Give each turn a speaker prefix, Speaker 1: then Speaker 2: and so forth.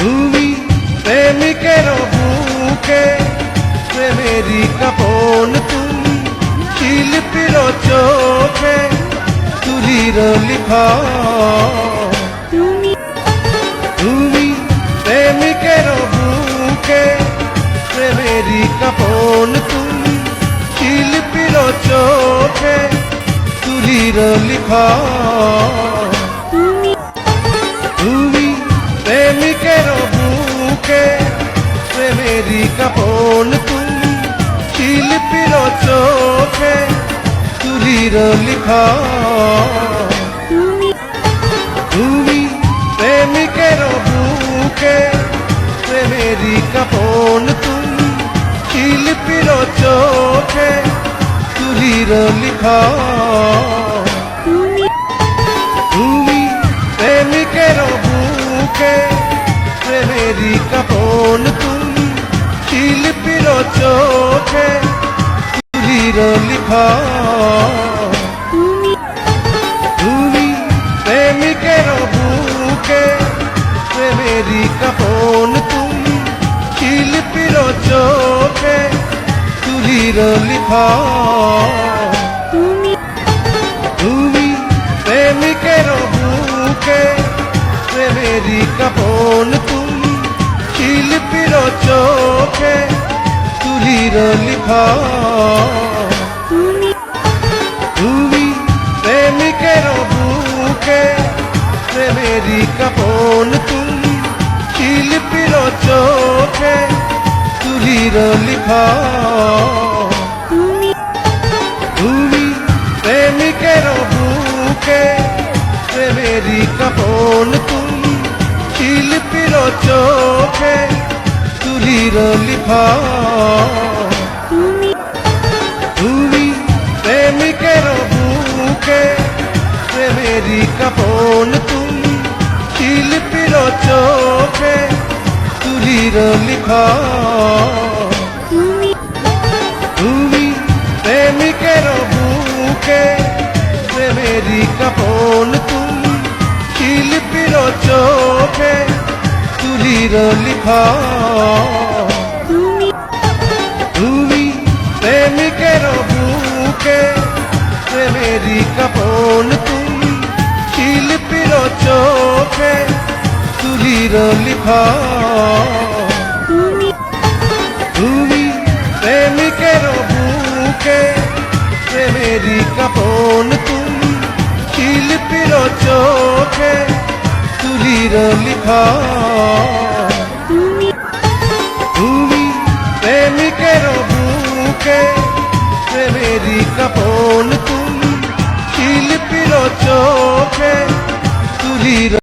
Speaker 1: তুমি প্রেমিকের বুকে প্রেমেরই কাপন, তুমি শিল্পীর চোখে তুলির লিখা। তুমি প্রেমিকের বুকে প্রেমেরই কাপন, তুমি শিল্পীর চোখে তুলির লিখা। তুমি প্রেমিকের বুকে প্রেমেরই কাপন, তুমি শিল্পীর চোখে তুলির লিখা। তুমি প্রেমিকের বুকে প্রেমেরই কাপন, তুমি শিল্পীর চোখে তুলির লিখা। তুমি প্রেমিকের বুকে প্রেমেরই কাপন, তুমি শিল্পীর চোখে তুলির লিখা। তুমি প্রেমিকের বুকে প্রেমেরই কাপন, তুমি শিল্পীর চোখে তুলির লিখা। তুমি প্রেমিকের বুকে প্রেমেরই কাপন, তুমি শিল্পীর চোখে তুলির লিখা। তুমি প্রেমিকের বুকে প্রেমেরই কাপন, তুমি শিল্পীর চোখে তুলির লিখা। তুমি প্রেমিকের বুকে প্রেমেরই কাপন, তুমি শিল্পীর চোখে তুলির লিখা। তুমি প্রেমিকের বুকে প্রেমেরই কাপন, তুমি শিল্পীর চোখে তুলির লিখা। তুমি প্রেমিকের বুকে প্রেমেরই কাপন, তুমি শিল্পীর চোখে তুলির লিখা। তুমি প্রেমিকের বুকে প্রেমেরই কাপন, তুমি শিল্পীর চোখে তুলির লিখা। তুমি প্রেমিকের বুকে প্রেমেরই কাপন, তুমি শিল্পীর চোখে তুলির লিখা। তুমি প্রেমিকের বুকে প্রেমেরই কাপন, তুমি শিল্পীর চোখে তুলির